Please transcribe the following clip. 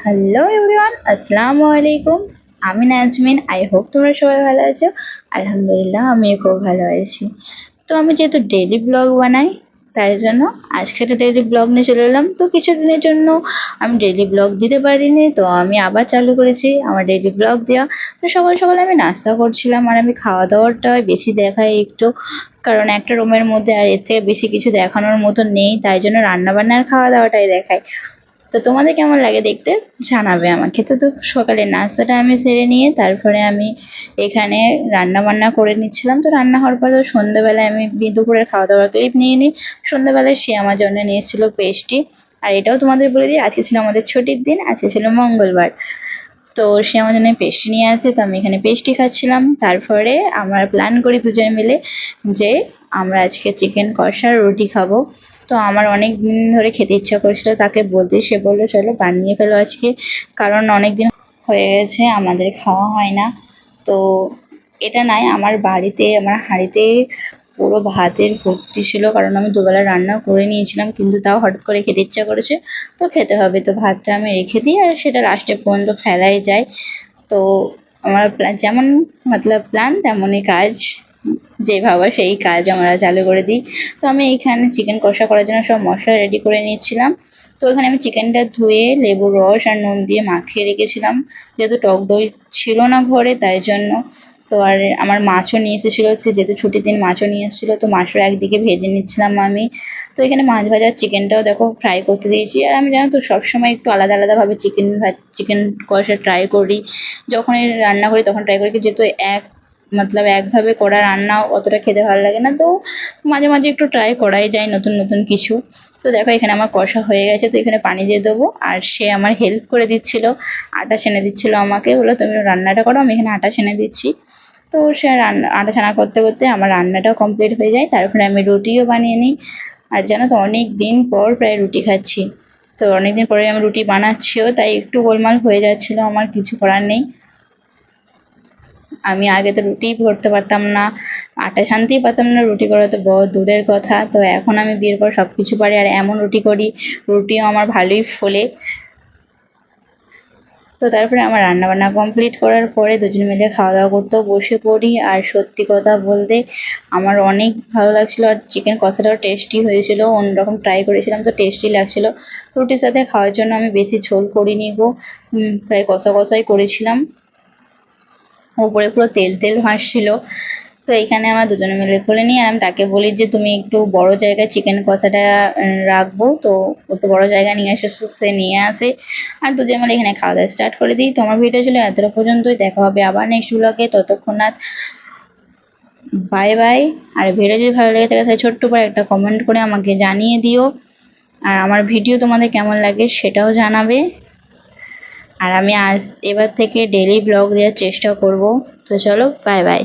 Hello everyone, আসসালামু আলাইকুম। আমি নাজমিন। আই হোপ তোমরা সবাই ভালো আছো। আলহামদুলিল্লাহ, আমিও খুব ভালো আছি। তো আমি যেহেতু ডেইলি ব্লগ বানাই, তাই জন্য আজকে একটা ডেইলি ব্লগ নিয়ে চলে এলাম। তো কিছুদিনের জন্য আমি ডেইলি ব্লগ দিতে পারিনি, তো আমি আবার চালু করেছি আমার ডেইলি ব্লগ দেওয়া। তো সকাল সকাল আমি নাস্তা করছিলাম, আর আমি খাওয়া দাওয়াটা বেশি দেখাই একটু, কারণ একটা রুমের মধ্যে আর এর থেকে বেশি কিছু দেখানোর মতো নেই, তাই জন্য রান্না বান্নার খাওয়া দাওয়াটাই দেখাই। তো তোমাদের কেমন লাগে দেখতে জানাবে আমাকে। তো সকালে নাস্তাটা আমি সেরে নিয়ে তারপরে আমি এখানে রান্না বান্না করে নিচ্ছিলাম। তো রান্না হওয়ার পর তো সন্ধ্যেবেলায় আমি দুপুরের খাওয়া দাওয়ার ক্লিপ নিয়ে নিই। সন্ধ্যেবেলায় সে আমার জন্য নিয়েছিল পেস্টি। আর এটাও তোমাদের বলে দিই, আজকে ছিল আমাদের ছুটির দিন, আজকে ছিল মঙ্গলবার। তো সে আমার জন্য পেস্টি নিয়ে আসে, তো আমি এখানে পেস্টি খাচ্ছিলাম। তারপরে আমরা প্ল্যান করি দুজনে মিলে যে আমরা আজকে চিকেন কষা রুটি খাবো। তো আমার অনেক দিন ধরে খেতে ইচ্ছা করছিল, তাকে বলতে সে বললো চলো বানিয়ে ফেলো আজকে, কারণ অনেক দিন হয়ে গেছে আমাদের খাওয়া হয় না। তো এটা নয়, আমার বাড়িতে আমার হাঁড়িতে পুরো ভাতের ভর্তি ছিল, কারণ আমি দুবেলা রান্না করে নিয়েছিলাম, কিন্তু তাও হঠাৎ করে খেতে ইচ্ছা করেছে, তো খেতে হবে। তো ভাতটা আমি রেখে দিই, আর সেটা লাস্টে পর্যন্ত ফেলাই যায়। তো আমার যেমন মতলব প্ল্যান তেমনই কাজ, যে ভাবা সেই কাজ আমরা চালু করে দিই। তো আমি এইখানে চিকেন কষা করার জন্য সব মশলা রেডি করে নিচ্ছিলাম। তো এখানে আমি চিকেনটা ধুয়ে লেবুর রস আর নুন দিয়ে মাখিয়ে রেখেছিলাম, যেহেতু টক দই ছিল না ঘরে, তাই জন্য। তো আর আমার মাছও নিয়ে এসেছিলো, যেহেতু ছুটির দিন মাছও নিয়ে এসেছিলো, তো মাছও একদিকে ভেজে নিচ্ছিলাম আমি। তো এখানে মাছ ভাজার চিকেনটাও দেখো ফ্রাই করতে দিয়েছি। আর আমি জানো তো সবসময় একটু আলাদা আলাদাভাবে চিকেন কষা ট্রাই করি। যখনই রান্না করি তখন ট্রাই করি, যেহেতু একভাবে করা রান্না অতটা খেতে ভালো লাগে না, তো মাঝে মাঝে একটু ট্রাই করাই যায় নতুন নতুন কিছু। তো দেখো এখানে আমার কষা হয়ে গেছে, তো এখানে পানি দিয়ে দেবো। আর সে আমার হেল্প করে দিচ্ছিল, আটা ছেনে দিচ্ছিল আমাকে, বললো তুমি রান্নাটা করো, আমি এখানে আটা ছেনে দিচ্ছি। তো সে আটা ছানা করতে করতে আমার রান্নাটাও কমপ্লিট হয়ে যায়। তারপরে আমি রুটিও বানিয়ে নিই। আর জানো তো অনেক দিন পর প্রায় রুটি খাচ্ছি, তো অনেকদিন পরে আমি রুটি বানাচ্ছিও, তাই একটু গোলমাল হয়ে যাচ্ছিলো, আমার কিছু করার নেই। আমি আগে তো রুটিই করতে পারতাম না, আটা ছানতেই পারতাম না, রুটি করা তো বড় দূরের কথা। তো এখন আমি বিয়ের পর সব কিছু পারি, আর এমন রুটি করি, রুটিও আমার ভালোই ফোলে। তো তারপরে আমার রান্নাবান্না কমপ্লিট করার পরে দুজন মিলে খাওয়া দাওয়া করতেও বসে পড়ি। আর সত্যি কথা বলতে আমার অনেক ভালো লাগছিলো, আর চিকেন কষাটাও টেস্টি হয়েছিল, অন্যরকম ট্রাই করেছিলাম, তো টেস্টি লাগছিলো। রুটির সাথে খাওয়ার জন্য আমি বেশি ঝোল করিনি গো, প্রায় কষা কষাই করেছিলাম, উপরে পুরো তেল তেল ভাসছিল। তো এখানে আমার দুজনে মিলে খুলে নিই, আর আমি তাকে বলি যে তুমি একটু বড় জায়গায় চিকেন কষাটা রাখবো, তো একটু বড় জায়গা নিয়ে আসো। সে নিয়ে আসে, আর দুজনে মিলে এখানে খাওয়া দাওয়া স্টার্ট করে দিই। তোমার ভিডিও ছিল এতটা পর্যন্তই, দেখা হবে আবার নেক্সট ব্লগে, ততক্ষণাৎ বাই বাই। আর ভিডিও যদি ভালো লেগে থাকে তাহলে ছোট্ট করে একটা কমেন্ট করে আমাকে জানিয়ে দিও, আর আমার ভিডিও তোমাদের কেমন লাগে সেটাও জানাবে। আর আমি এবার থেকে ডেইলি ব্লগ দেওয়ার চেষ্টা করব। তো চলো বাই বাই।